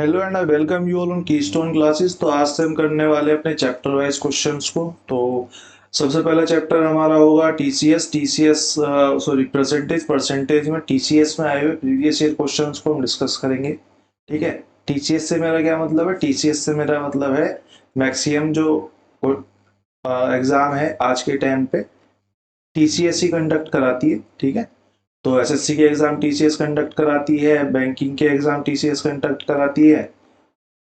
Hello and I welcome you all on keystone classes. तो आज से हम करने वाले अपने चैप्टर वाइज क्वेश्चंस को। तो सबसे पहला चैप्टर हमारा होगा टीसीएस सॉरी परसेंटेज में टीसीएस में आए हुए प्रीवियस ईयर क्वेश्चंस को हम डिस्कस करेंगे। ठीक है। टीसीएस से मेरा क्या मतलब है? टीसीएस से मेरा मतलब है मैक्सिमम जो एग्जाम है आज के टाइम पे टीसीएस ही कंडक्ट कराती है। ठीक है। तो एसएससी के एग्जाम टीसीएस कंडक्ट कराती है, बैंकिंग के एग्जाम टीसीएस कंडक्ट कराती है,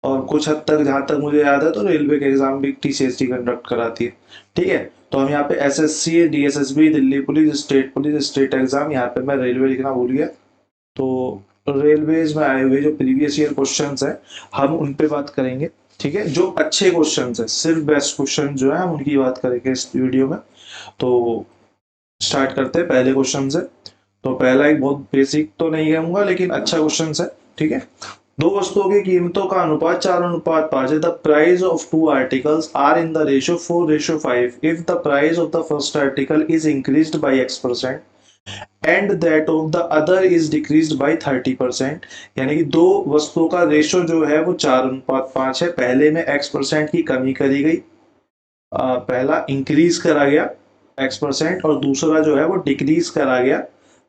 और कुछ हद तक जहां तक मुझे याद है तो रेलवे के एग्जाम भी टीसीएसटी कंडक्ट कराती है। ठीक है। तो हम यहाँ पे SSC, DSSB, Delhi police, state exam, यहाँ पे मैं रेलवे लिखना भूल गया। तो रेलवेज में आए हुए जो प्रीवियस ईयर क्वेश्चंस है हम उन पे बात करेंगे। ठीक है। जो अच्छे क्वेश्चंस है, सिर्फ बेस्ट क्वेश्चन जो है हम उनकी बात करेंगे इस वीडियो में। तो स्टार्ट करते हैं पहले क्वेश्चन से। तो पहला एक बहुत बेसिक तो नहीं कहूंगा लेकिन अच्छा क्वेश्चन है। ठीक है। दो वस्तुओं की कीमतों का अनुपात 4:5 है। The price of two articles are in the ratio 4:5 if the price of the first article is increased by X% and that of the other is decreased by 30%। यानी कि दो वस्तुओं का रेशियो जो है वो 4:5 है। पहले में X% की कमी करी गई, पहला इंक्रीज करा गया X% और दूसरा जो है वो डिक्रीज करा गया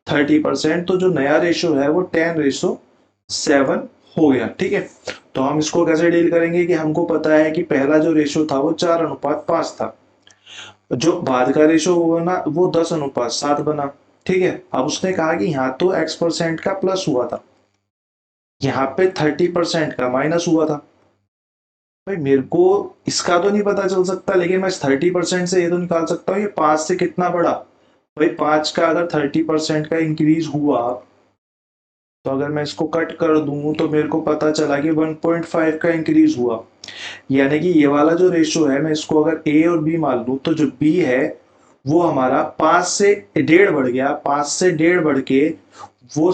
30%। तो जो नया रेशियो है वो 10:7 हो गया। ठीक है। तो हम इसको कैसे डील करेंगे कि हमको पता है कि पहला जो रेशियो था वो 4:5 था, जो बाद का रेशियो बना वो 10:7 बना। ठीक है। अब उसने कहा कि यहाँ तो X% का प्लस हुआ था, यहाँ पे 30% का माइनस हुआ था। भाई मेरे को इसका तो नहीं पता चल सकता, लेकिन मैं 30% से ये तो निकाल सकता हूँ ये 5 से कितना बड़ा। भाई 5 का अगर 30% का इंक्रीज हुआ तो अगर मैं इसको कट कर दूं तो मेरे को पता चला कि 1.5 का इंक्रीज हुआ। यानी कि ये वाला जो रेशियो है, मैं इसको अगर ए और बी मान लूं तो जो बी है वो हमारा 5 से 1.5 बढ़ गया, 5 से 1.5 बढ़ के वो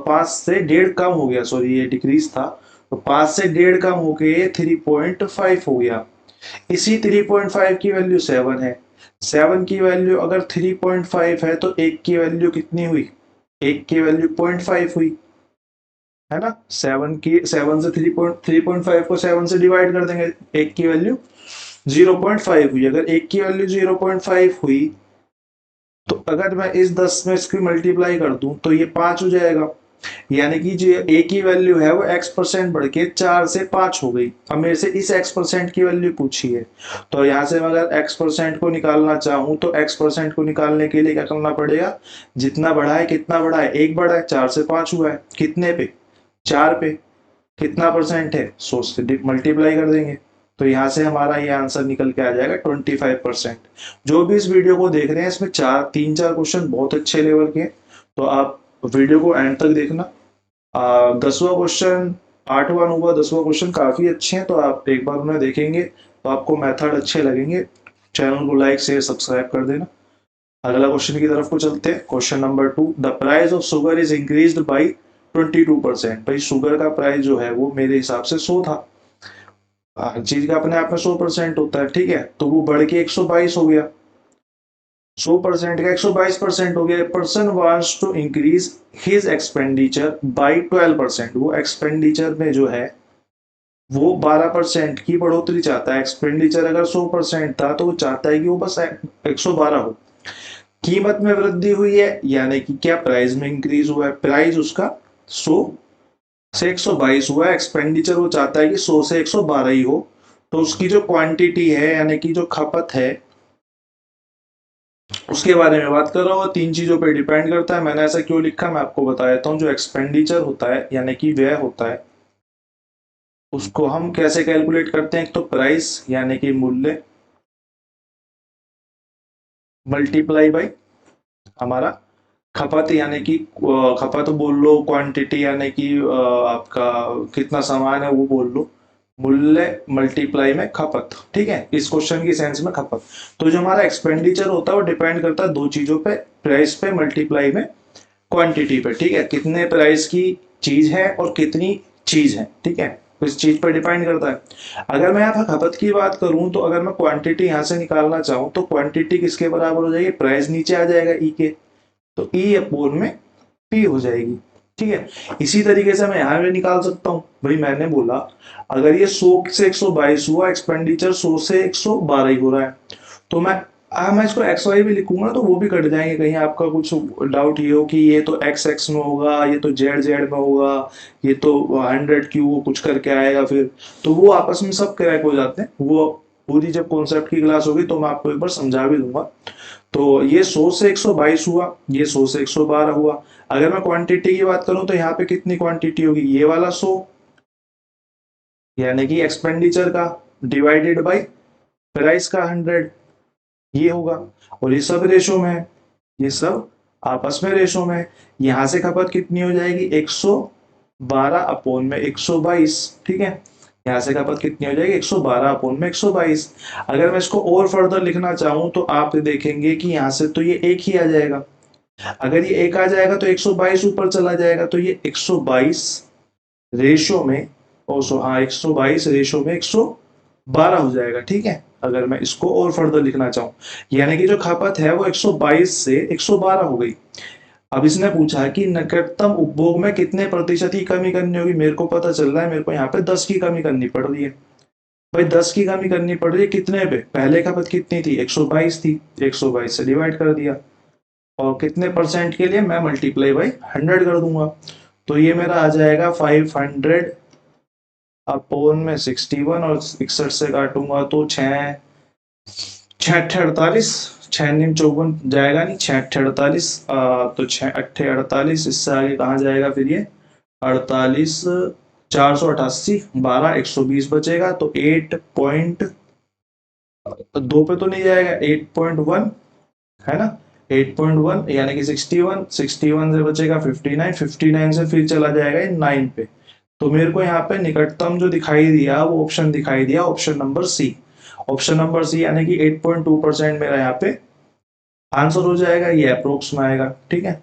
5 से 1.5 कम हो गया, सॉरी ये डिक्रीज था। तो 5 से 1.5 कम हो के 3.5 हो गया। इसी 3.5 की वैल्यू 7 है। 7 की वैल्यू अगर 3.5 है तो एक की वैल्यू कितनी हुई? एक की वैल्यू 0.5 हुई, है ना। 7 से 3.5 को 7 से डिवाइड कर देंगे, एक की वैल्यू 0.5 हुई। अगर एक की वैल्यू 0.5 हुई तो अगर मैं इस 10 में इसकी मल्टीप्लाई कर दूं तो ये 5 हो जाएगा। यानी कि जो ए की वैल्यू है वो X% बढ़ के 4 से 5 हो गई। अब मेरे से इस X% की वैल्यू पूछी है, तो यहाँ से मैं अगर X% को निकालना चाहूँ तो X% को निकालने के लिए क्या करना पड़ेगा? जितना बढ़ा है, कितना बढ़ा है? एक बढ़ा है, 4 से 5 हुआ है, कितने पे? 4 पे। कितना परसेंट है? 100 से मल्टीप्लाई कर देंगे। तो यहाँ से हमारा ये आंसर निकल के आ जाएगा 25%। जो भी इस वीडियो को देख रहे हैं इसमें 3-4 क्वेश्चन बहुत अच्छे लेवल के हैं, तो आप वीडियो को एंड तक देखना। 10वां क्वेश्चन, 8वां 9वां 10वां क्वेश्चन काफी अच्छे हैं, तो आप एक बार उन्हें देखेंगे तो आपको मेथड अच्छे लगेंगे। चैनल को लाइक शेयर सब्सक्राइब कर देना। अगला क्वेश्चन की तरफ को चलते हैं। Question number 2, the price of sugar is increased by 22%। भाई शुगर का प्राइस जो है वो मेरे हिसाब से 100 था। हर चीज का अपने आप में 100% होता है। ठीक है। तो वो बढ़ के 122 हो गया। 100% का 122% हो गया। Person wants to increase his expenditure by 12%। वो एक्सपेंडिचर में जो है वो 12% की बढ़ोतरी चाहता है। एक्सपेंडिचर अगर 100% था तो वो चाहता है कि वो बस 112 हो। कीमत में वृद्धि हुई है, यानी कि क्या प्राइस में इंक्रीज हुआ है? प्राइस उसका 100 से 122 हुआ है, एक्सपेंडिचर वो चाहता है कि 100 से 112 ही हो। तो उसकी जो क्वांटिटी है यानी कि जो खपत है उसके बारे में बात कर रहा हूँ। तीन चीजों पे डिपेंड करता है। मैंने ऐसा क्यों लिखा मैं आपको बता देता हूँ। जो एक्सपेंडिचर होता है यानी कि व्यय होता है उसको हम कैसे कैलकुलेट करते हैं? एक तो प्राइस यानी कि मूल्य मल्टीप्लाई बाई हमारा खपत, यानी कि खपत बोल लो, क्वांटिटी यानी कि आपका कितना सामान है वो बोल लो। मूल्य मल्टीप्लाई में खपत। ठीक है। इस क्वेश्चन की सेंस में खपत। तो जो हमारा एक्सपेंडिचर होता है वो डिपेंड करता है दो चीजों पे, प्राइस पे मल्टीप्लाई में क्वांटिटी पे। ठीक है। कितने प्राइस की चीज है और कितनी चीज है। ठीक है। तो इस चीज पर डिपेंड करता है। अगर मैं यहाँ पर खपत की बात करूं तो अगर मैं क्वांटिटी यहाँ से निकालना चाहूं तो क्वांटिटी किसके बराबर हो जाएगी? प्राइस नीचे आ जाएगा ई के, तो ई अपोन में पी हो जाएगी। ठीक है। इसी तरीके से मैं यहाँ भी निकाल सकता हूँ भाई, मैंने बोला अगर ये 100 से 122 हुआ, एक्सपेंडिचर 100 से 112 ही हो रहा है, तो मैं इसको एक्स वाई भी लिखूंगा तो वो भी कट जाएंगे। कहीं आपका कुछ डाउट ये हो कि ये तो एक्स एक्स में होगा, ये तो जेड जेड में होगा, ये तो 100 क्यू कुछ करके आएगा फिर, तो वो आपस में सब क्रैक हो जाते हैं। वो पूरी जब कॉन्सेप्ट की क्लास होगी तो मैं आपको एक बार समझा भी दूंगा। तो ये 100 से 122 हुआ, ये 100 से 112 हुआ। अगर मैं क्वांटिटी की बात करूं तो यहाँ पे कितनी क्वांटिटी होगी, ये वाला 100 यानी कि एक्सपेंडिचर का, डिवाइडेड बाय प्राइस का 100, ये होगा। और ये सब रेशो में है, ये सब आपस में रेशो में है। यहां से खपत कितनी हो जाएगी, 112 अपोन में 122, ठीक है। यहाँ से खपत कितनी हो जाएगी, 112 अपोन में 122। अगर मैं इसको और फर्दर लिखना चाहूं तो आप देखेंगे कि यहाँ से तो ये एक ही आ जाएगा। अगर ये एक आ जाएगा तो 122 ऊपर चला जाएगा, तो ये 122 रेशो में, हाँ 122 रेशो में 112 हो जाएगा, ठीक है। अगर मैं इसको और फर्दर लिखना चाहूं, यानी कि जो खपत है वो 122 से 112 हो गई। अब इसने पूछा कि निकटतम उपभोग में कितने प्रतिशत की कमी करनी होगी। मेरे को पता चल रहा है, मेरे को यहाँ पे 10 की कमी करनी पड़ रही है। भाई 10 की कमी करनी पड़ रही है कितने पे, पहले खपत कितनी थी, 122 थी, 122 से डिवाइड कर दिया, और कितने परसेंट के लिए, मैं मल्टीप्लाई बाई 100 कर दूंगा। तो ये मेरा आ जाएगा 500 अपोन में 61, और 61 से काटूंगा तो 6 6 48, 6 निम 54 जाएगा नहीं, 6 48, तो 6 8 48, इससे आगे कहाँ जाएगा फिर ये 48, 488, 12 120 बचेगा, तो 8.2 पे तो नहीं जाएगा, 8.1 है ना, 8.1 यानी कि 61, 61 से बचेगा 59, 59 से फिर चला जाएगा 9 पे। तो मेरे को यहाँ पे निकटतम जो दिखाई दिया वो ऑप्शन दिखाई दिया, option number C. Option number C यानी कि 8.2% मेरा यहाँ पे आंसर हो जाएगा, ये अप्रोक्स में आएगा, ठीक है।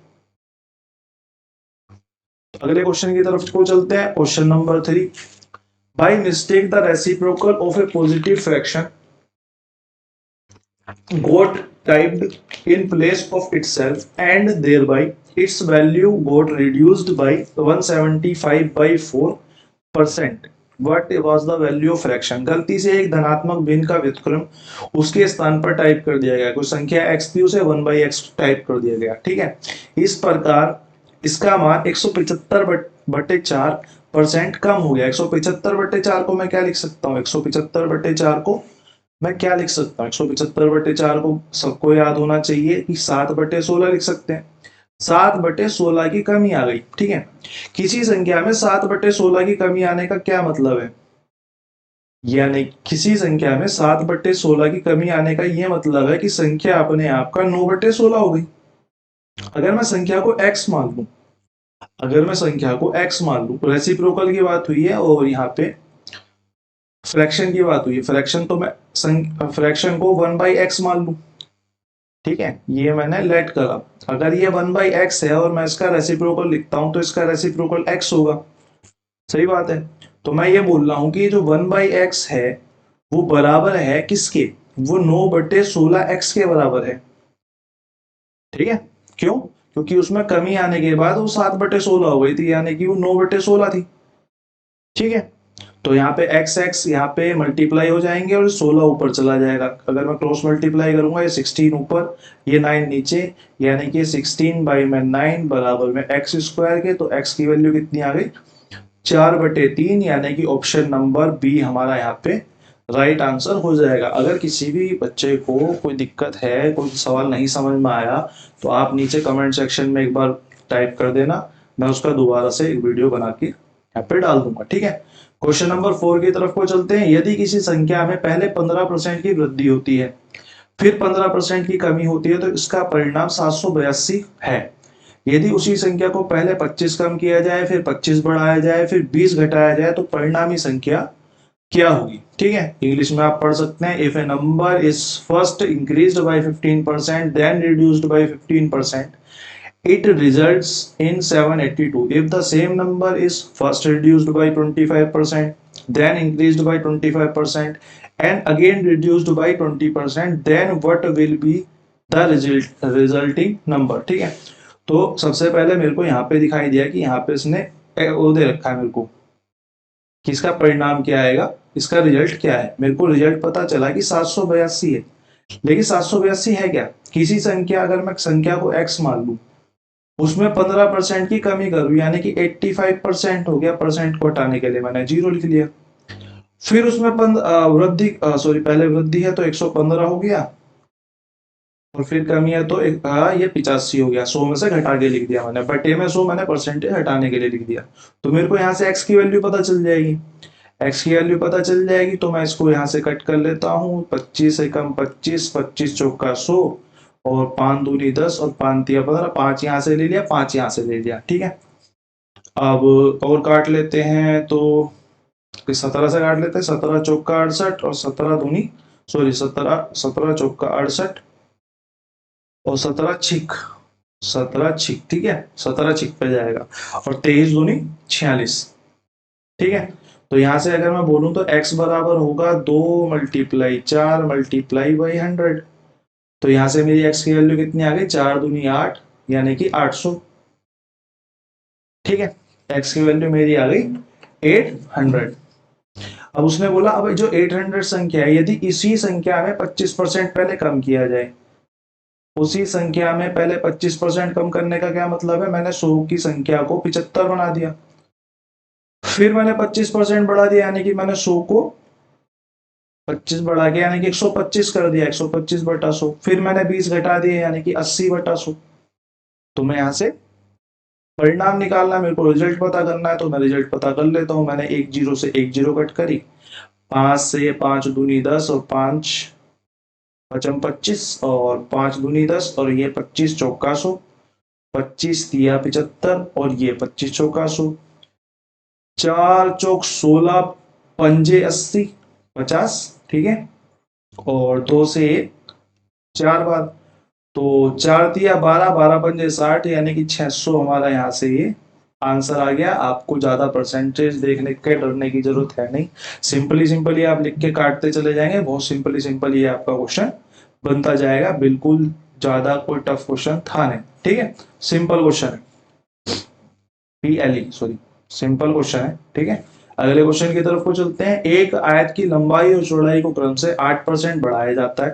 तो अगले क्वेश्चन की तरफ को चलते हैं, question number 3। By mistake the reciprocal of A positive fraction got typed in place of itself, and thereby its value got reduced by 175 by 4%. What was the value of fraction? गलती से एक धनात्मक भिन्न का व्युत्क्रम उसके स्थान पर टाइप कर दिया गया, कोई संख्या x थी उसे 1/x टाइप कर दिया गया, ठीक है। इस प्रकार इसका मान 175/4% कम हो गया। 175/4 को मैं क्या लिख सकता हूँ, 175/4 को मैं क्या लिख सकता हूँ, 175/4 को सबको याद होना चाहिए कि 7/16 लिख सकते हैं। 7/16 की कमी आ गई, ठीक है। किसी संख्या में 7/16 की कमी आने का क्या मतलब है, यानी किसी संख्या में 7/16 की कमी आने का यह मतलब है कि संख्या अपने आप का 9/16 हो गई। अगर मैं संख्या को x मान लू, अगर मैं संख्या को x मान लू, रेसिप्रोकल की बात हुई है और यहाँ पे फ्रैक्शन की बात हुई है। फ्रैक्शन तो मैं फ्रैक्शन को 1/x मान लू, ठीक है, ये मैंने लेट करा। अगर ये 1/x है और मैं इसका रेसिप्रोकल लिखता हूं तो इसका रेसिप्रोकल x होगा, सही बात है। तो मैं ये बोल रहा हूं कि जो 1/x है वो बराबर है किसके, वो 9/16x के बराबर है, ठीक है। क्यों, क्योंकि उसमें कमी आने के बाद वो 7/16 हो गई थी, यानी कि वो 9/16 थी, ठीक है। तो यहाँ पे एक्स एक्स यहाँ पे मल्टीप्लाई हो जाएंगे और 16 ऊपर चला जाएगा। अगर मैं क्रॉस मल्टीप्लाई करूंगा, ये 16 ऊपर, ये 9 नीचे, यानी कि 16 बाई में 9 बराबर में एक्स स्क्वायर के। तो एक्स की वैल्यू कितनी आ गई, 4/3, यानी कि ऑप्शन नंबर बी हमारा यहाँ पे राइट आंसर हो जाएगा। अगर किसी भी बच्चे को कोई दिक्कत है, कोई सवाल नहीं समझ में आया, तो आप नीचे कमेंट सेक्शन में एक बार टाइप कर देना, मैं उसका दोबारा से एक वीडियो बना के यहाँ पे डाल दूंगा, ठीक है। क्वेश्चन नंबर 4 की तरफ को चलते हैं। यदि किसी संख्या में पहले 15% की वृद्धि होती है, फिर 15% की कमी होती है, तो इसका परिणाम 782 है। यदि उसी संख्या को पहले 25 कम किया जाए, फिर 25 बढ़ाया जाए, फिर 20 घटाया जाए, तो परिणामी संख्या क्या होगी, ठीक है। इंग्लिश में आप पढ़ सकते हैं, if a number is first increased by 15% then reduced by 15%, it results in 782. If the same number is first reduced by 25%, then increased by 25%, and again reduced by 20%, then what will be the resulting number, ठीक है। तो सबसे पहले मेरे को यहाँ पे दिखाई दिया कि यहाँ पे इसने वो दे रखा है मेरे को कि इसका परिणाम क्या आएगा, इसका रिजल्ट क्या है। मेरे को रिजल्ट पता चला कि 782 है। लेकिन 782 है क्या, किसी संख्या, अगर मैं संख्या को x मान लूं, उसमें 15% की कमी करूं, यानी कि 85% हो गया, परसेंट को हटाने के लिए मैंने 0 लिख लिया। फिर उसमें वृद्धि, सॉरी पहले वृद्धि है तो 115 हो गया, और फिर कमी है तो ये 85 हो गया। 100 में से घटा के लिख दिया मैंने, बटे में 100 मैंने परसेंटेज हटाने के लिए लिख दिया। तो मेरे को यहाँ से x की वैल्यू पता चल जाएगी। x की वैल्यू पता चल जाएगी तो मैं इसको यहाँ से कट कर लेता हूँ। 25 एकम 25, 25 चौका 100, और 5 दूनी 10 और 5 तिया 15, 5 यहाँ से ले लिया, 5 यहाँ से ले लिया, ठीक है। अब और काट लेते हैं तो 17 से काट लेते हैं। 17 चौका 68 और 17 दूनी, सॉरी 17 चौका 68 और 17 छिक, ठीक है, 17 छिक पे जाएगा, और 23 दूनी 46, ठीक है। तो यहाँ से अगर मैं बोलूँ तो x बराबर होगा 2 मल्टीप्लाई 4 मल्टीप्लाई बाई 100। तो यहाँ से मेरी x की वैल्यू कितनी आ गई, 4 दूनी 8, यानी कि 800, ठीक है। x की वैल्यू मेरी आ गई 800। अब उसने बोला अब जो 800 संख्या है, यदि इसी संख्या में 25% पहले कम किया जाए, उसी संख्या में पहले 25% कम करने का क्या मतलब है, मैंने 100 की संख्या को 75 बना दिया, फिर मैंने 25% बढ़ा दिया, यानी कि मैंने 100 को 25 बढ़ा के यानी कि 125 कर दिया, 125 बटा 100, फिर मैंने 20 घटा दिए यानी कि 80 बटा 100। तो मैं यहाँ से परिणाम निकालना, मेरे को रिजल्ट पता करना है, तो मैं रिजल्ट पता कर लेता हूँ। मैंने एक जीरो से एक जीरो कट करी, 5 से 5 दूनी 10 और 5 पचम 25 और 5 दूनी 10 और ये 25 चौका 100, 25 दिया 75 और ये 25 चौका 100, 4 चौक 16, पंजे 80 50, ठीक है। और 2 से 4 बार, तो 4 दिया 12, 12 पंजे 60, यानी कि 600 हमारा यहाँ से ये आंसर आ गया। आपको ज्यादा परसेंटेज देखने के डरने की जरूरत है नहीं, सिंपली आप लिख के काटते चले जाएंगे, बहुत सिंपली ये आपका क्वेश्चन बनता जाएगा। बिल्कुल ज्यादा कोई टफ क्वेश्चन था नहीं, ठीक है, सिंपल क्वेश्चन है, PLE सॉरी, सिंपल क्वेश्चन है, ठीक है। अगले क्वेश्चन की तरफ को चलते हैं। एक आयत की लंबाई और चौड़ाई को क्रम से 8% बढ़ाया जाता है,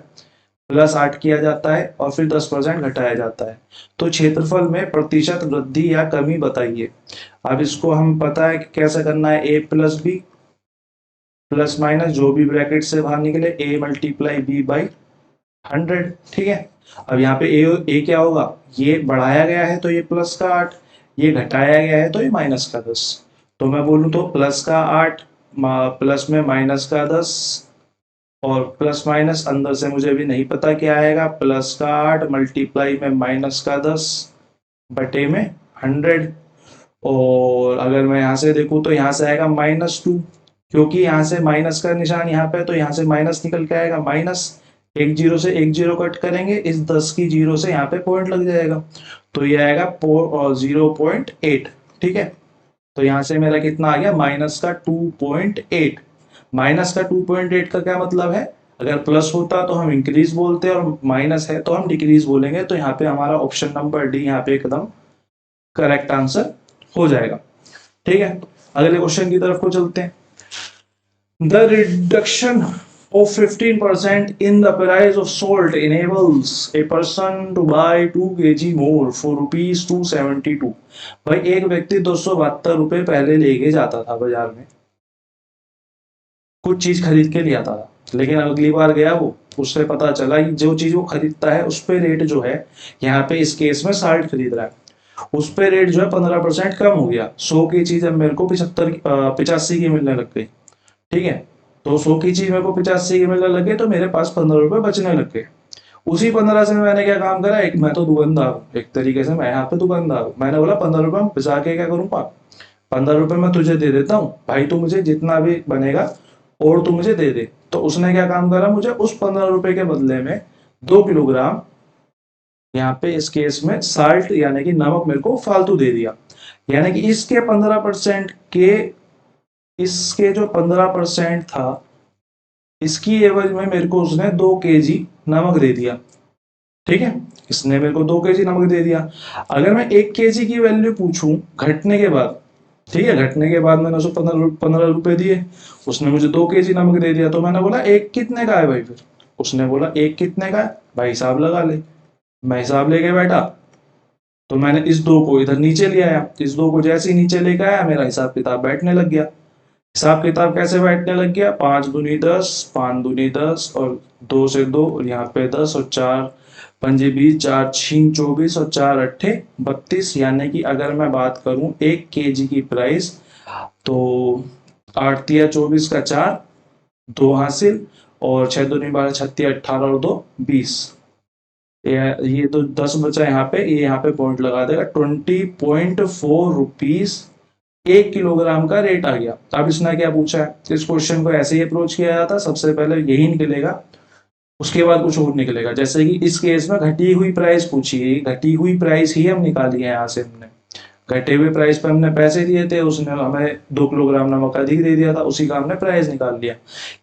प्लस 8 किया जाता है और फिर 10% घटाया जाता है, तो क्षेत्रफल में प्रतिशत वृद्धि या कमी बताइए। अब इसको हम पता है कि कैसे करना है, a plus B plus minus जो भी ब्रैकेट से बाहर निकले, a मल्टीप्लाई बी बाई 100, ठीक है। अब यहाँ पे ए क्या होगा, ये बढ़ाया गया है तो ये प्लस का 8, ये घटाया गया है तो ये माइनस का 10। तो मैं बोलूँ तो प्लस का 8 प्लस में माइनस का 10, और प्लस माइनस अंदर से मुझे भी नहीं पता क्या आएगा, प्लस का 8 मल्टीप्लाई में माइनस का 10 बटे में 100। और अगर मैं यहाँ से देखूँ तो यहाँ से आएगा -2, क्योंकि यहाँ से माइनस का निशान यहाँ पे है तो यहाँ से माइनस निकल के आएगा माइनस। एक जीरो से एक जीरो कट करेंगे, इस 10 की जीरो से यहाँ पे पॉइंट लग जाएगा, तो ये आएगा 0.8, ठीक है। तो यहाँ से मेरा कितना आ गया, माइनस का 2.8। माइनस का 2.8 का क्या मतलब है, अगर प्लस होता तो हम इंक्रीज बोलते हैं और माइनस है तो हम डिक्रीज बोलेंगे। तो यहाँ पे हमारा ऑप्शन नंबर डी यहाँ पे एकदम करेक्ट आंसर हो जाएगा, ठीक है। अगले क्वेश्चन की तरफ को चलते हैं। The reduction of 15% in the price of salt enables a person to buy 2 kg more for rupees 272। भाई एक व्यक्ति 272 रुपए पहले लेके जाता था बाजार में, कुछ चीज खरीद के ले आता था, लेकिन अगली बार गया वो, उससे पता चला कि जो चीज वो खरीदता है उस पे रेट जो है, यहाँ पे इस केस में 60 खरीद रहा है, उस पे रेट जो है 15% कम हो गया। 100 की चीज अब मेरे को 85 की मिलने लग गई, ठीक है। तो 100 की चीज मेरे को 85 की मिलने लग गई, तो मेरे पास 15 रुपए बचने लग गए। उसी 15 से मैंने क्या काम करा, एक मैं तो दुकानदार हूँ, एक तरीके से मैं यहाँ पे दुकानदार हूँ, मैंने बोला 15 रुपए बचा के क्या करूँगा, 15 रुपए मैं तुझे दे देता हूँ भाई, तू मुझे जितना भी बनेगा और तू मुझे दे दे। तो उसने क्या काम करा, मुझे उस 15 रुपए के बदले में 2 किलोग्राम, यहाँ पे इस केस में साल्ट यानी कि नमक मेरे को फालतू दे दिया, यानी कि इसके 15% के, इसके जो 15% था, इसकी एवज में मेरे को उसने 2 kg नमक दे दिया, ठीक है। इसने मेरे को 2 kg नमक दे दिया। अगर मैं 1 kg की वैल्यू पूछूं घटने के बाद, ठीक है, घटने के बाद मैंने उसको 15 रुपए दिए, उसने मुझे 2 kg नमक दे दिया, तो मैंने बोला एक कितने का है भाई? फिर उसने बोला एक कितने का है भाई, हिसाब लगा ले। मैं हिसाब लेके बैठा, तो मैंने इस 2 को इधर नीचे ले आया, इस 2 को जैसे ही नीचे लेके आया मेरा हिसाब किताब बैठने लग गया। हिसाब किताब कैसे बैठने लग गया? 5 दूनी 10, 5 दूनी 10, और 2 से 2, और यहाँ पे 10, और 4 पंजे 20, 4 छीं 24, और 4 अट्ठे 32। यानी कि अगर मैं बात करूं 1 kg की प्राइस, तो 8 तिया 24 का 4, 2 हासिल, और 6 दूनी 12, 6 तिया 18, और 2 20। ये तो 10 बचा यहाँ पे, ये यहाँ पे पॉइंट लगा देगा। 20.4 रुपीज 1 किलोग्राम का रेट आ गया। अब इसने क्या पूछा है? इस क्वेश्चन को ऐसे ही अप्रोच किया जाता है, सबसे पहले यही निकलेगा, उसके बाद कुछ और निकलेगा। जैसे कि इस केस में घटी हुई प्राइस पूछी है, घटी हुई प्राइस ही हम निकाली है यहाँ से। हमने घटे हुए प्राइस पे हमने पैसे दिए थे, उसने हमें 2 किलोग्राम नमक अधिक दे दिया था, उसी का हमने प्राइस निकाल लिया।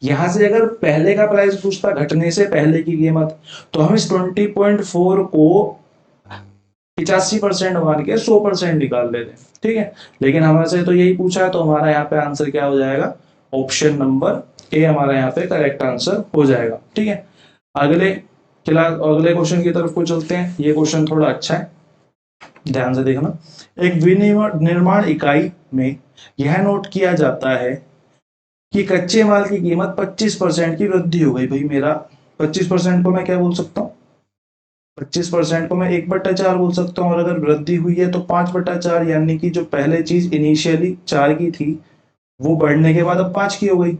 यहाँ से अगर पहले का प्राइस पूछता, घटने से पहले की कीमत, तो हम इस 20.4 को 85% मान के 100% निकाल लेते हैं, ठीक है। लेकिन हमसे तो यही पूछा है, तो हमारा यहाँ पे आंसर क्या हो जाएगा? ऑप्शन नंबर ए हमारा यहाँ पे करेक्ट आंसर हो जाएगा, ठीक है। अगले क्लास अगले क्वेश्चन की तरफ को चलते हैं। ये क्वेश्चन थोड़ा अच्छा है, ध्यान से देखना। एक विनिर्माण निर्माण इकाई में यह नोट किया जाता है कि कच्चे माल की कीमत 25% की वृद्धि हो गई। भाई मेरा 25% को मैं क्या बोल सकता हूँ? 25% को मैं 1/4 बोल सकता हूँ, और अगर वृद्धि हुई है तो 5/4, यानी कि जो पहले चीज इनिशियली 4 की थी, वो बढ़ने के बाद अब 5 की हो गई।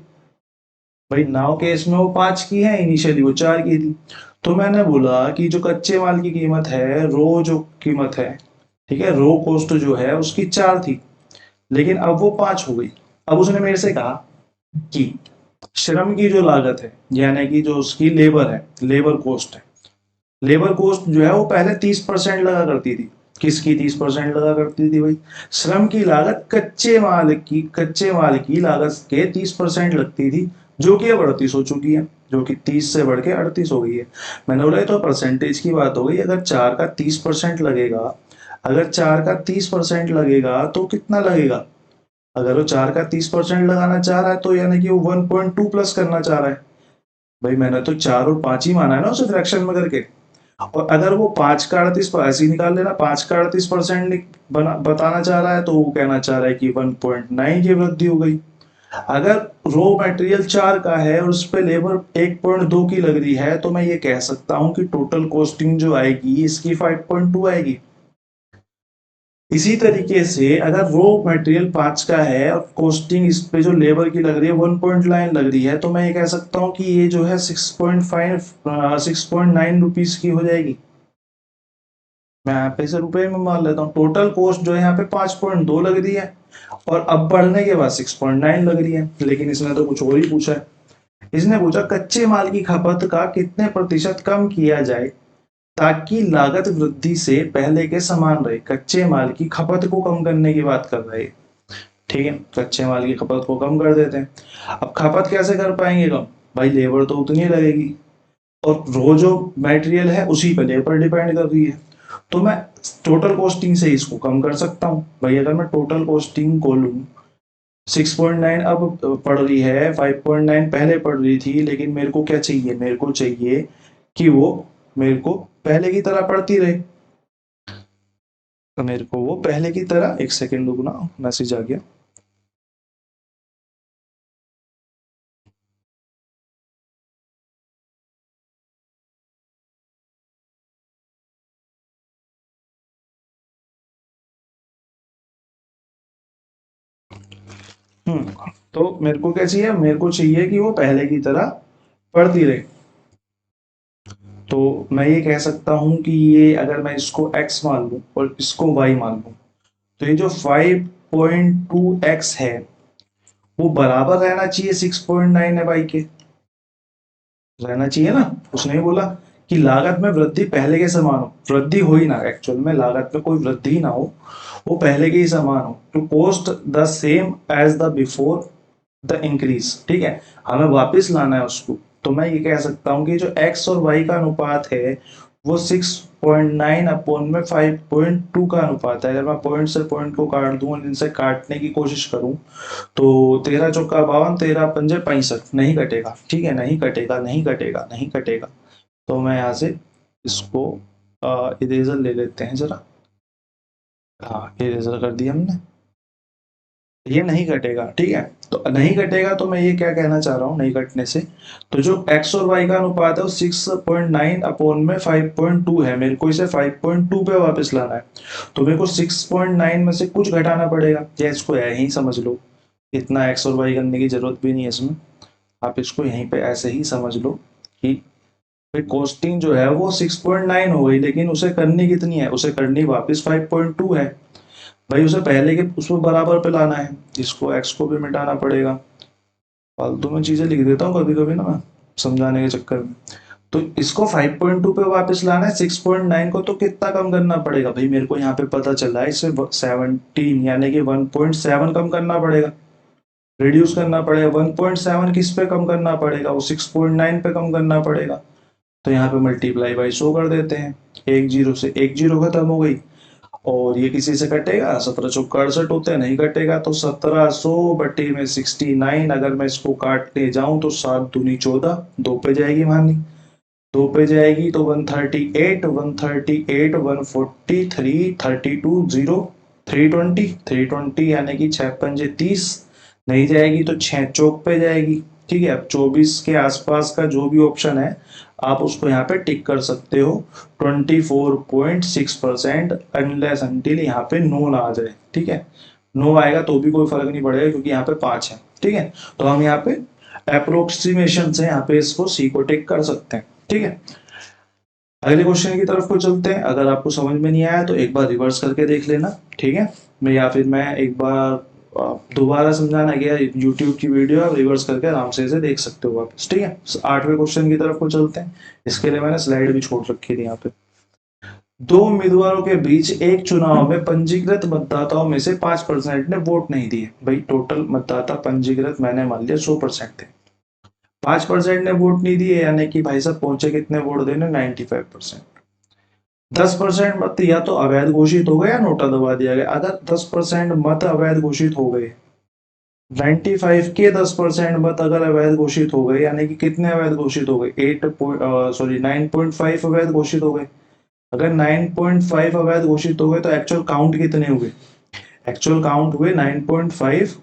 भाई नाव केस में वो 5 की है, इनिशियली वो 4 की थी। तो मैंने बोला कि जो कच्चे माल की कीमत है, रो जो कीमत है, ठीक है, रो कॉस्ट जो है उसकी 4 थी, लेकिन अब वो 5 हो गई। अब उसने मेरे से कहा कि श्रम की जो लागत है, यानी कि जो उसकी लेबर है, लेबर कॉस्ट है, लेबर कॉस्ट जो है वो पहले 30% लगा करती थी। किसकी 30% लगा करती थी भाई? श्रम की लागत कच्चे माल की लागत के 30% लगती थी, जो कि अब 38 हो चुकी है, जो कि 30 से बढ़ के 38 हो गई है। मैंने बोला तो परसेंटेज की बात हो गई। अगर 4 का 30% लगेगा, अगर 4 का 30% लगेगा तो कितना लगेगा? अगर वो 4 का 30% लगाना चाह रहा है, तो यानी कि वो 1.2 प्लस करना चाह रहा है। भाई मैंने तो 4 और 5 ही माना है ना उसे फ्रैक्शन में करके। और अगर वो 5 का 38 ऐसे ही निकाल लेना, 5 का 38% बताना चाह रहा है, तो वो कहना चाह रहा है कि 1.9 की वृद्धि हो गई। अगर रो मटेरियल 4 का है और उस पर लेबर 1.2 की लग रही है, तो मैं ये कह सकता हूं कि टोटल कॉस्टिंग जो आएगी इसकी 5.2 आएगी। इसी तरीके से अगर रो मटेरियल 5 का है और कॉस्टिंग इस पे जो लेबर की लग रही है 1.9 लग रही है, तो मैं ये कह सकता हूँ कि ये जो है 6.9 रुपीज की हो जाएगी। मैं यहाँ पे से रुपए में मान लेता हूँ। टोटल कॉस्ट जो है यहाँ पे 5.2 लग रही है, और अब बढ़ने के बाद 6.9 लग रही है। लेकिन इसने तो कुछ और ही पूछा है। इसने पूछा कच्चे माल की खपत का कितने प्रतिशत कम किया जाए ताकि लागत वृद्धि से पहले के समान रहे। कच्चे माल की खपत को कम करने की बात कर रहे हैं, ठीक है। कच्चे माल की खपत को कम कर देते हैं। अब खपत कैसे कर पाएंगे कम? भाई लेबर तो उतनी लगेगी, और रो जो मटेरियल है उसी पर लेबर डिपेंड कर रही है। तो मैं टोटल कॉस्टिंग से इसको कम कर सकता हूँ। भाई अगर मैं टोटल कॉस्टिंग को लूँ, 6.9 अब पड़ रही है, 5.9 पहले पड़ रही थी, लेकिन मेरे को क्या चाहिए? मेरे को चाहिए कि वो मेरे को पहले की तरह पड़ती रहे। तो मेरे को वो पहले की तरह, एक सेकेंड रुकना, मैसेज आ गया। तो मेरे को क्या चाहिए? मेरे को चाहिए कि वो पहले की तरह पढ़ती रहे। तो मैं ये कह सकता हूं कि ये अगर मैं इसको x मान लूं और इसको y मान लूं, तो ये जो 5.2x है वो बराबर रहना चाहिए 6.9 है भाई के, रहना चाहिए ना। उसने ही बोला कि लागत में वृद्धि पहले के समान हो, वृद्धि हो ही ना, एक्चुअल में लागत में कोई वृद्धि ही ना हो, वो पहले के ही समान हो। To cost the same as the before the increase, ठीक है, हमें वापस लाना है उसको। तो मैं ये कह सकता हूँ कि जो x और y का अनुपात है वो 6 6.9 अपॉन में 5.2 का अनुपात है। अगर मैं पॉइंट से पॉइंट को काट दूं और इनसे काटने की कोशिश करूं तो 13 चौका 52, 13 पंजे 65, नहीं कटेगा। ठीक है, नहीं कटेगा, नहीं कटेगा, नहीं कटेगा। तो मैं यहाँ से इसको इरेजर ले लेते हैं जरा। हाँ, इरेजर कर दिया हमने। ये नहीं कटेगा, ठीक है। तो नहीं कटेगा, तो मैं ये क्या कहना चाह रहा हूँ नहीं कटने से, तो जो एक्स और वाई का अनुपात है वो 6.9 अपॉन में 5.2 है। मेरे को इसे 5.2 पे वापस लाना है, तो मेरे को 6.9 में से कुछ घटाना पड़ेगा, या इसको यहीं समझ लो। इतना एक्स और वाई करने की जरूरत भी नहीं है इसमें, आप इसको यहीं पे ऐसे ही समझ लो कि भाई कॉस्टिंग जो है वो 6.9 हो गई, लेकिन उसे करनी कितनी है, उसे करनी वापस 5.2 है। भाई उसे पहले के उसमें बराबर पे लाना है, इसको एक्स को भी मिटाना पड़ेगा। फालतू में चीजें लिख देता हूँ कभी कभी ना मैं, समझाने के चक्कर में। तो इसको 5.2 पे वापस लाना है, 6.9 को तो कितना कम करना पड़ेगा भाई, मेरे को यहाँ पे पता चला है इसे 17 यानी कि 1.7 कम करना पड़ेगा, रिड्यूस करना पड़ेगा। 1.7 किस पे कम करना पड़ेगा, वो 6.9 पे कम करना पड़ेगा। तो यहाँ पे मल्टीप्लाई बाई 100 कर देते हैं, एक जीरो से एक जीरो खत्म हो गई। और ये किसी से कटेगा, 17 चौक 68 होते हैं, नहीं कटेगा। तो 1700 बटे में 69, अगर मैं इसको काटने जाऊं तो 7 दूनी 14, दो पे जाएगी मानी, दो पे जाएगी तो 138, 138, 143, 32, 0, 320, 320 यानी कि 6 पंजे 30, नहीं जाएगी तो 6 चौक पे जाएगी। ठीक है, अब 24 के आसपास का जो भी ऑप्शन है आप उसको यहाँ पे टिक कर सकते हो। 24.6% अनलेस अनटिल यहाँ पे नो ना आ जाए। ठीक है, नो आएगा तो भी कोई फर्क नहीं पड़ेगा क्योंकि यहाँ पे 5 है। ठीक है, तो हम यहाँ पे अप्रोक्सीमेशन से यहाँ पे इसको सी को टिक कर सकते हैं। ठीक है, अगले क्वेश्चन की तरफ को चलते हैं। अगर आपको समझ में नहीं आया तो एक बार रिवर्स करके देख लेना। ठीक है, मैं या फिर मैं एक बार दोबारा समझाना गया यूट्यूब की वीडियो, आप रिवर्स करके आराम से इसे देख सकते हो वापस। ठीक है, 8वें क्वेश्चन की तरफ को चलते हैं। इसके लिए मैंने स्लाइड भी छोड़ रखी थी यहाँ पे। दो उम्मीदवारों के बीच एक चुनाव में पंजीकृत मतदाताओं में से 5% ने वोट नहीं दिए। भाई टोटल मतदाता पंजीकृत मैंने मान लिया 100% थे, 5% ने वोट नहीं दिए, यानी कि भाई साहब पहुंचे कितने वोट देने, 95%। 10% मत या तो अवैध घोषित हो गए या नोटा दबा दिया गया। अगर 10% मत अवैध घोषित हो गए, 95 के 10% मत अगर अवैध घोषित हो गए, यानी कि कितने अवैध घोषित हो गए, 9.5 अवैध घोषित हो गए। अगर 9.5 अवैध घोषित हो गए तो एक्चुअल काउंट कितने हुए, एक्चुअल काउंट हुए 9.5,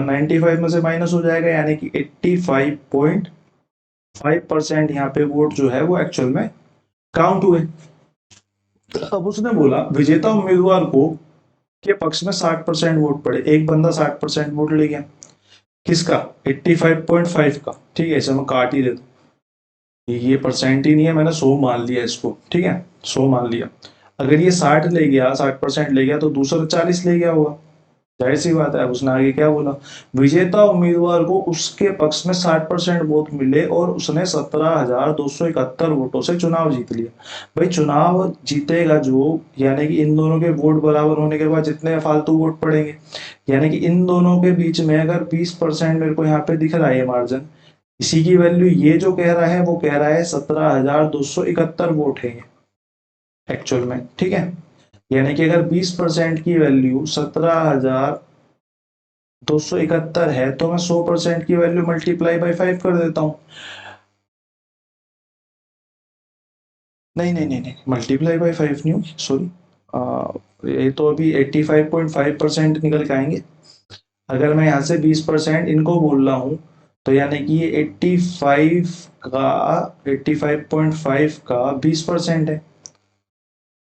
95 में से माइनस हो जाएगा, यानी कि 85.5% यहाँ पे वोट जो है वो एक्चुअल में काउंट हुए। अब उसने बोला विजेता उम्मीदवार को के पक्ष में 60% वोट पड़े, एक बंदा 60% वोट ले गया, किसका, 85.5 का। ठीक है, इसे मैं काट ही देता हूँ, ये परसेंट ही नहीं है, मैंने 100 मान लिया इसको। ठीक है, 100 मान लिया। अगर ये 60 ले गया, 60% ले गया तो दूसरा 40 ले गया होगा, जाहिर सी बात है। उसने आगे क्या बोला, विजेता उम्मीदवार को उसके पक्ष में 60% वोट मिले और उसने 17,271 वोटों से चुनाव जीत लिया। भाई चुनाव जीतेगा जो, यानी कि इन दोनों के वोट बराबर होने के बाद जितने फालतू वोट पड़ेंगे, यानी कि इन दोनों के बीच में अगर 20% मेरे को यहाँ पे दिख रहा है मार्जिन, इसी की वैल्यू ये जो कह रहा है वो कह रहा है 17,271 वोट है एक्चुअल में। ठीक है, यानी कि अगर 20% की वैल्यू 17,271 है तो मैं 100% की वैल्यू मल्टीप्लाई बाई 5 कर देता हूं। नहीं नहीं नहीं नहीं, मल्टीप्लाई बाई 5 नहीं होगी, सॉरी, ये तो अभी 85.5% निकल के आएंगे। अगर मैं यहाँ से 20% इनको बोल रहा हूँ तो यानी कि ये 85.5 का 20% है।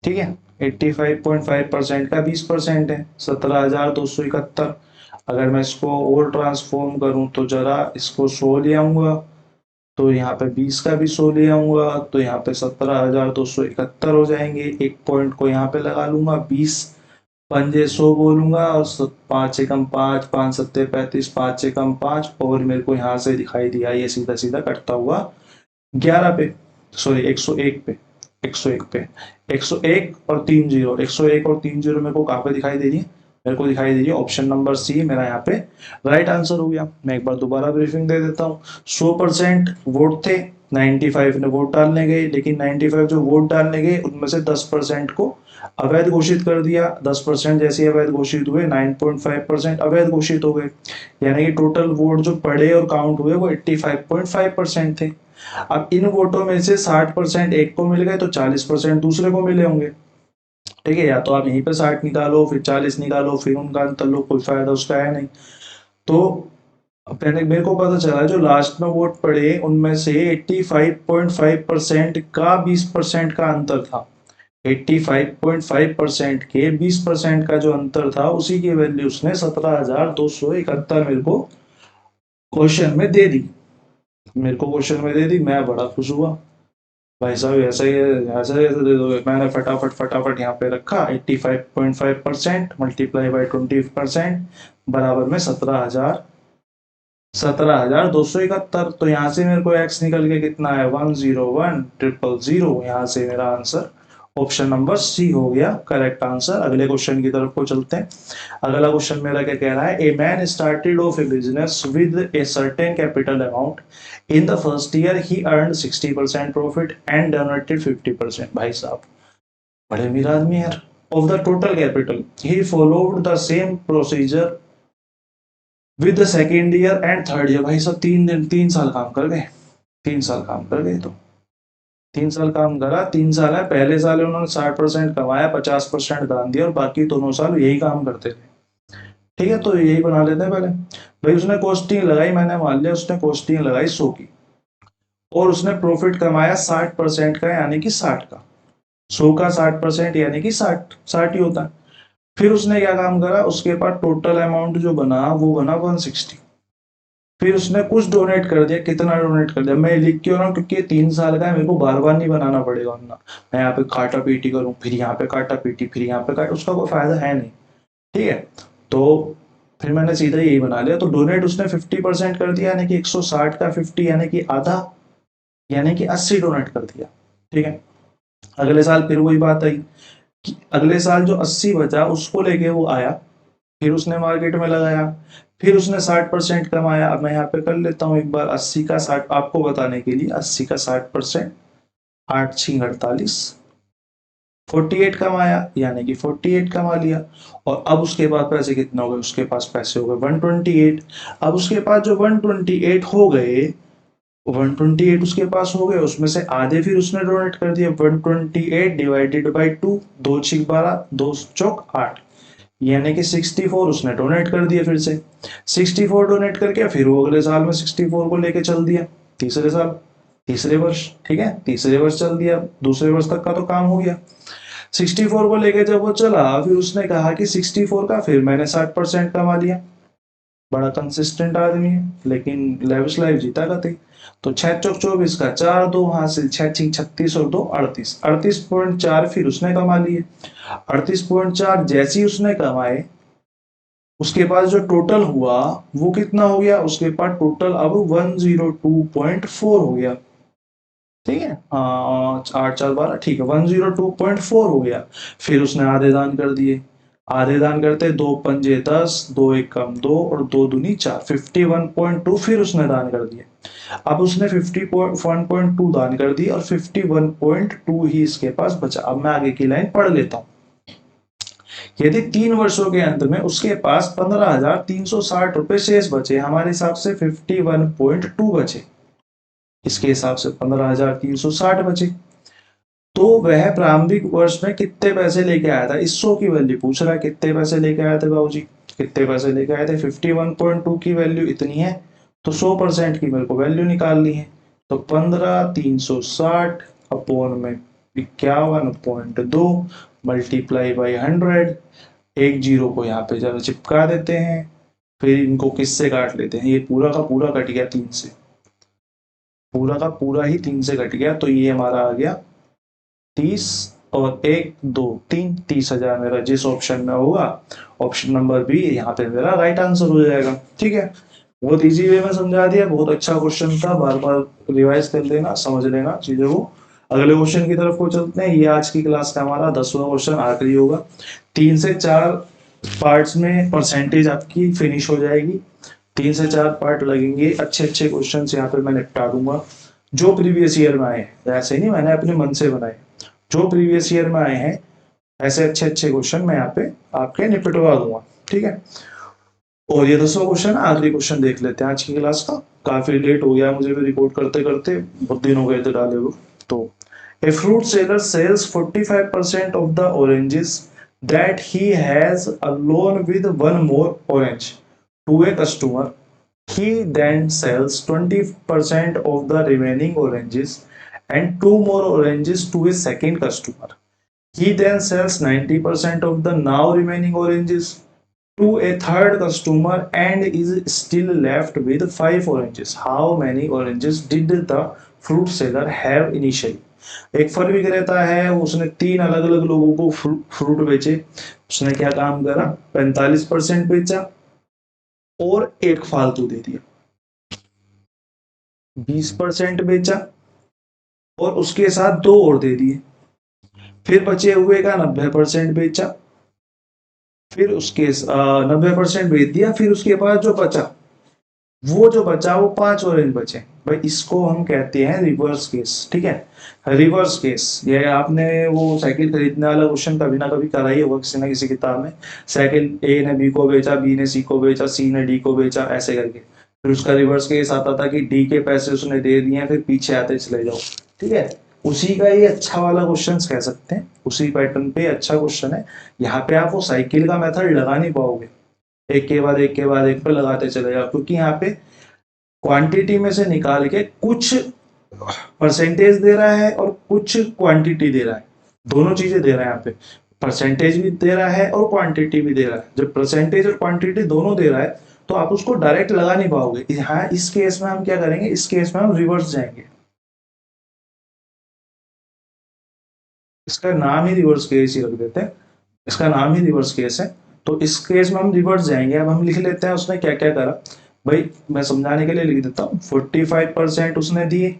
ठीक है, 85.5% का 20% है, 17,271। अगर मैं इसको और ट्रांसफॉर्म करूं तो जरा इसको 100 ले आऊंगा, तो यहाँ पे 20 का भी 100 ले आऊंगा, तो यहाँ पे 17,271 हो जाएंगे। एक पॉइंट को यहाँ पे लगा लूंगा, 20 पंजे 100 बोलूंगा, और 5 एकम 5, 5 सत्ते 35, 5 एकम 5, और मेरे को यहाँ से दिखाई दिया ये सीधा सीधा कटता हुआ 11 पे, सॉरी 101 पे, 101 पे, 101 और 3 जीरो, 101 और 3 जीरो मेरे को कहाँ पे दिखाई दे रही है, मेरे को दिखाई दे रही है ऑप्शन नंबर सी मेरा यहाँ पे राइट आंसर हो गया। मैं एक बार दोबारा ब्रीफिंग दे देता हूँ। 100% वोट थे, 95 ने वोट डालने गए, लेकिन 95 जो वोट डालने गए उनमें से 10% को अवैध घोषित कर दिया। 10% जैसे अवैध घोषित हुए 9.5% अवैध घोषित हो गए, यानी कि टोटल वोट जो पड़े और काउंट हुए वो 85.5% थे। अब इन वोटों में से 60% एक को मिल गए तो 40% दूसरे को मिले होंगे। ठीक है, या तो आप यहीं पे 60 निकालो फिर 40 निकालो फिर उनका अंतर लो, कोई फायदा उसका है नहीं। तो मैंने मेरे को पता चला जो लास्ट में वोट पड़े उनमें से 85.5% का 20% का अंतर था। 85.5% के 20% का जो अंतर था उसी की वैल्यू उसने 17,271 मेरे को क्वेश्चन में दे दी। मैं बड़ा खुश हुआ, भाई साहब ऐसा ही है, ऐसे ऐसे दे दोगे। मैंने फटाफट फटाफट यहाँ पे रखा 85.5% मल्टीप्लाई बाई 20% बराबर में 17,271। तो यहाँ से मेरे को x निकल के कितना है 101,000। यहाँ से मेरा आंसर ऑप्शन नंबर सी हो गया करेक्ट आंसर। अगले क्वेश्चन की तरफ को चलते हैं। अगला क्वेश्चन मेरा क्या कह रहा है, a man started off A business with a certain capital amount. In the first year he earn 60% profit and donated 50%। भाई साहब बड़े अमीर आदमी यार। Of the total capital he followed the same procedure with the second year and third year. भाई साहब 3 साल काम कर गए। 3 साल काम कर गए तो 3 साल काम करा। 3 साल है, पहले साल उन्होंने 60% कमाया, 50% दान दिया और बाकी दोनों साल यही काम करते थे। ठीक है, तो यही बना लेते हैं पहले। भाई उसने कॉस्टिंग लगाई, मैंने मान लिया उसने कॉस्टिंग लगाई 100 की और उसने प्रॉफिट कमाया 60% का यानी कि 60 का। 100 का 60% यानी कि 60 ही होता है। फिर उसने क्या काम करा, उसके बाद टोटल अमाउंट जो बना वो बना 160। फिर उसने कुछ डोनेट कर दिया, कितना डोनेट कर दिया मैं लिख के रहा हूँ क्योंकि 3 साल का है, मेरे को बार बार नहीं बनाना पड़ेगा वरना मैं यहाँ पे काटा पीटी करूँ फिर यहाँ पे काटा पीटी फिर यहाँ पे काटा, उसका कोई फायदा है नहीं। ठीक है, तो फिर मैंने सीधा यही बना लिया। तो डोनेट उसने 50% कर दिया यानी कि 160 का 50 यानी कि आधा, यानी कि 80 डोनेट कर दिया। ठीक है, अगले साल फिर वही बात आई कि अगले साल जो 80 बचा उसको लेके वो आया, फिर उसने मार्केट में लगाया, फिर उसने 60% कमाया। अब मैं यहाँ पे कर लेता हूँ एक बार 80 का 60 आपको बताने के लिए। 80 का 60%, 8×6 = 48, 48 कमाया यानी कि 48 कमा लिया। और अब उसके बाद पैसे कितने हो गए, उसके पास पैसे हो गए 128। अब उसके पास जो 128 हो गए, 128 उसके पास हो गए, उसमें से आधे फिर उसने डोनेट कर दिए। 128 डिवाइडेड बाई 2, 2×6 = 12, 2×4 = 8 यानी कि 64 उसने डोनेट कर दिए। फिर से 64 डोनेट करके फिर वो अगले साल में 64 को लेके चल दिया, तीसरे साल तीसरे वर्ष। ठीक है, तीसरे वर्ष चल दिया, दूसरे वर्ष तक का तो काम हो गया। 64 को लेके जब वो चला फिर उसने कहा कि 64 का फिर मैंने 60% कमा लिया। बड़ा कंसिस्टेंट आदमी है, लेकिन लेविश लाइफ जीता करते। तो 6×4 = 24 का 4, 2 हासिल, 6×6 = 36 और 2 38, 38.4 फिर उसने कमा लिए। 38.4 जैसे ही उसने कमाए उसके पास जो टोटल हुआ वो कितना हो गया, उसके पास टोटल अब 102.4 हो गया। ठीक है, हाँ 8×4 = 12, ठीक है 102.4 हो गया। फिर उसने आधे दान कर दिए, आधे दान करते 2×5 = 10, 2×1 = 2 और 2×2 = 4, 51.2 फिर उसने दान कर दिए। अब उसने 51.2 दान कर दी और 51.2 ही इसके पास बचा। अब मैं आगे की लाइन पढ़ लेता हूँ। यदि 3 वर्षों के अंत में उसके पास 15,360 रुपए शेष बचे, हमारे हिसाब से 51.2 बचे, इसके हिसाब से 15,360 बचे, तो वह प्रारंभिक वर्ष में कितने पैसे लेके आया था। इस 100 की वैल्यू पूछ रहा है, कितने पैसे लेके आए थे बाबूजी, कितने पैसे लेके आए थे। 51.2 की वैल्यू इतनी है तो 100% की मेरे को वैल्यू निकालनी है। तो 15,360 अपॉन में 51.2 मल्टीप्लाई बाई 100, एक जीरो को यहाँ पे जरा चिपका देते हैं, फिर इनको किससे काट लेते हैं। ये पूरा का पूरा कट गया 3 से, पूरा का पूरा ही 3 से कट गया, तो ये हमारा आ गया 30 और 1 2 3, 30,000 मेरा जिस ऑप्शन में होगा, ऑप्शन नंबर बी यहाँ पे मेरा राइट आंसर हो जाएगा। ठीक है, बहुत इजी वे में समझा दिया, बहुत अच्छा क्वेश्चन था, बार बार रिवाइज कर लेना, समझ लेना चीजों को। अगले क्वेश्चन की तरफ को चलते हैं। ये आज की क्लास का हमारा 10वां क्वेश्चन आखिरी होगा। 3 से 4 पार्ट्स में परसेंटेज आपकी फिनिश हो जाएगी। 3 से 4 पार्ट लगेंगे, अच्छे अच्छे क्वेश्चन यहाँ पे मैं निपटा दूंगा। जो प्रीवियस ईयर में आए हैं, ऐसे नहीं मैंने अपने मन से बनाए, जो प्रीवियस ईयर में आए हैं ऐसे अच्छे अच्छे क्वेश्चन मैं यहाँ पे आपके निपटवा दूंगा, ठीक है। और ये 10वां क्वेश्चन है, आखिरी क्वेश्चन देख लेते हैं आज की क्लास का। काफी लेट हो गया मुझे भी रिकॉर्ड करते करते, बहुत दिन हो गए थे डाले हुए। तो a fruit seller sales 45% of the oranges that he has alone with one more orange to a customer. He then sells 20% of the remaining oranges and two more oranges to a second customer. He then sells 90% of the now remaining oranges to a third customer and is still left with 5 oranges. How many oranges did the fruit seller have initially? एक फल विक्रेता है, उसने 3 अलग अलग लोगों को fruit बेचे। उसने क्या काम करा, 45% बेचा और एक फालतू दे दिया, 20% बेचा और उसके साथ दो और दे दिए, फिर बचे हुए का 90% बेचा, फिर उसके 90% बेच दिया, फिर उसके बाद जो बचा, वो जो बचा वो 5 ऑरेंज बचे। भाई इसको हम कहते हैं रिवर्स केस, ठीक है। रिवर्स केस, ये आपने वो साइकिल खरीदने वाला क्वेश्चन कभी ना कभी करा ही होगा किसी ना किसी किताब में। साइकिल ए ने बी को बेचा, बी ने सी को बेचा, सी ने डी को बेचा, ऐसे करके फिर उसका रिवर्स केस आता था कि डी के पैसे उसने दे दिए, फिर पीछे आते चले जाओ, ठीक है। उसी का ये अच्छा वाला क्वेश्चन कह सकते हैं, उसी पैटर्न पे अच्छा क्वेश्चन है। यहाँ पे आप वो साइकिल का मेथड लगा नहीं पाओगे, एक के बाद एक के बाद एक पे लगाते चले जाओ, क्योंकि यहाँ पे क्वांटिटी में से निकाल के कुछ परसेंटेज दे रहा है और कुछ क्वांटिटी दे रहा है, दोनों चीजें दे रहा है यहाँ पे। परसेंटेज भी दे रहा है और क्वांटिटी भी दे रहा है। जब परसेंटेज और क्वांटिटी दोनों दे रहा है तो आप उसको डायरेक्ट लगा नहीं पाओगे। यहाँ इस केस में हम क्या करेंगे, इस केस में हम रिवर्स जाएंगे, इसका नाम ही रिवर्स केस ही रख देते हैं, इसका नाम ही रिवर्स केस है। तो इस केस में हम रिवर्स जाएंगे। अब हम लिख लेते हैं उसने क्या क्या करा। भाई मैं समझाने के लिए लिख देता हूँ, 45% उसने दिए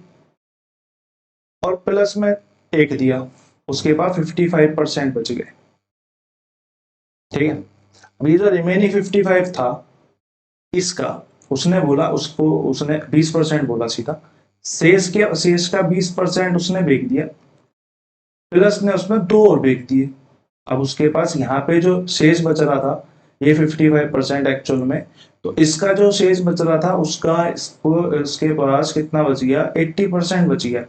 और प्लस में एक दिया, उसके बाद 55% बच गए, ठीक है। अभी जो रिमेनिंग 55 था इसका उसने बोला, उसको उसने 20% बोला सीधा, शेष का 20% उसने बेच दिया, प्लस ने उसमें दो और बेच दिए। अब उसके पास यहाँ पे जो शेष बच रहा था ये 55% एक्चुअल में, तो इसका जो शेष बच रहा था उसका इसके पास कितना बच गया, 80% बच गया,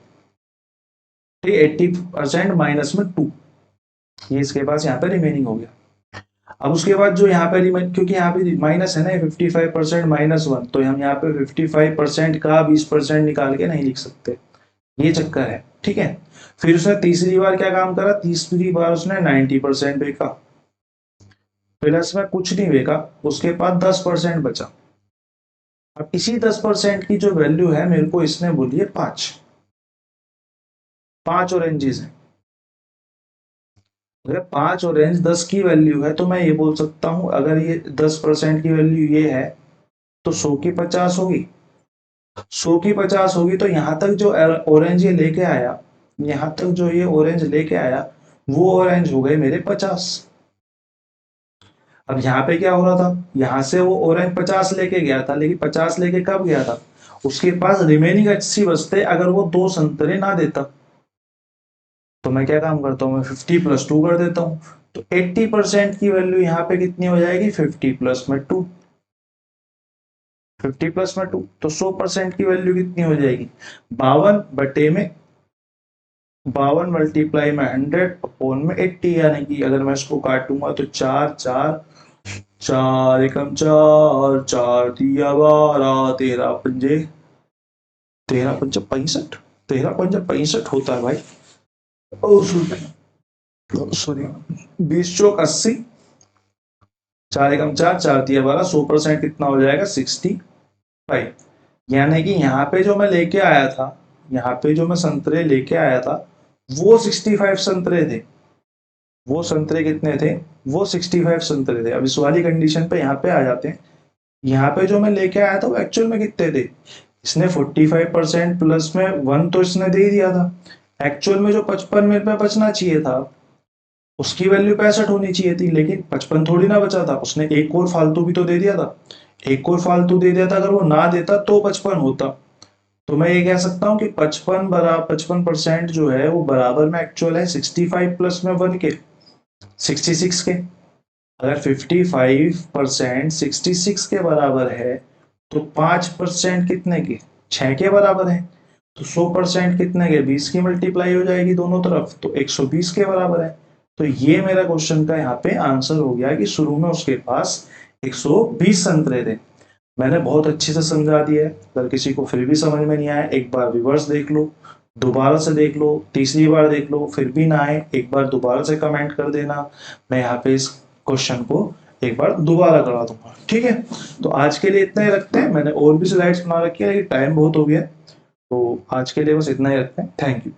ठीक है। 80% माइनस में 2, ये इसके पास यहाँ पे रिमेनिंग हो गया। अब उसके बाद जो यहाँ पे क्योंकि यहाँ पे माइनस है ना, 55% -1, तो हम यहाँ पे 55% का 20% निकाल के नहीं लिख सकते, ये चक्कर है, ठीक है। फिर उसने तीसरी बार क्या काम करा, तीसरी बार उसने 90% बेचा, प्लस में कुछ नहीं बेचा, उसके बाद 10% बचा। अब इसी 10% की जो वैल्यू है मेरे को इसने बोली है 5 ऑरेंजेस है। अगर 5 ऑरेंज 10 की वैल्यू है तो मैं ये बोल सकता हूं, अगर ये 10% की वैल्यू ये है तो 100 की 50 होगी, 100 की 50 होगी। तो यहां तक जो ऑरेंज ये लेके आया, यहां तक जो ये ऑरेंज लेके आया वो ऑरेंज हो गए मेरे 50। अब यहाँ पे क्या हो रहा था, यहाँ से वो ऑरेंज 50 लेके गया था, लेकिन 50 लेके कब गया था, उसके पास रिमेनिंग 80 बचते अगर वो 2 संतरे ना देता। तो मैं क्या काम करता हूँ, मैं 50 + 2 कर देता हूँ। तो 80% की वैल्यू यहाँ पे कितनी हो जाएगी, 50 + में 2, 50 + में 2, तो 100% की वैल्यू कितनी हो जाएगी, 52 बटे में 52 मल्टीप्लाई में 100 अपॉन में 80, यानी कि अगर मैं इसको काटूंगा तो 4 4 4 एकम 4 4 दिया 12, 13 पंजे 13 पंजे 65, 13 पंजे 65 होता है भाई। सॉरी, 20 चौक 80, 4 एकम 4 4 दिया 12, 100% कितना हो जाएगा, 65। यानी कि यहाँ पे जो मैं लेके आया था, यहाँ पे जो मैं संतरे लेके आया था वो 65 संतरे थे, वो संतरे कितने थे, वो 65 संतरे थे। अब इस वाली कंडीशन पे यहाँ पे आ जाते हैं, यहाँ पे जो मैं लेके आया था वो एक्चुअल में कितने थे, इसने 45% प्लस में 1 तो इसने दे ही दिया था। एक्चुअल में जो 55 मिनट में बचना चाहिए था उसकी वैल्यू 65 होनी चाहिए थी, लेकिन 55 थोड़ी ना बचा था, उसने एक और फालतू भी तो दे दिया था, एक और फालतू दे दिया था। अगर वो ना देता तो 55 होता, तो मैं ये कह सकता हूँ कि 55% जो है वो बराबर में एक्चुअल है 65 प्लस में 1 के, 66 के। अगर 55% 66 के बराबर है तो 5% कितने के, 6 के बराबर है। तो 100% कितने के, 20 की मल्टीप्लाई हो जाएगी दोनों तरफ, तो 120 के बराबर है। तो ये मेरा क्वेश्चन का यहाँ पे आंसर हो गया कि शुरू में उसके पास 120 संतरे थे। मैंने बहुत अच्छे से समझा दिया है। अगर किसी को फिर भी समझ में नहीं आया, एक बार रिवर्स देख लो, दोबारा से देख लो, तीसरी बार देख लो, फिर भी ना आए एक बार दोबारा से कमेंट कर देना। मैं यहाँ पे इस क्वेश्चन को एक बार दोबारा करा दूंगा, ठीक है। तो आज के लिए इतना ही रखते हैं। मैंने और भी स्लाइड्स बना रखी है लेकिन टाइम बहुत हो गया, तो आज के लिए बस इतना ही रखते हैं। Thank you.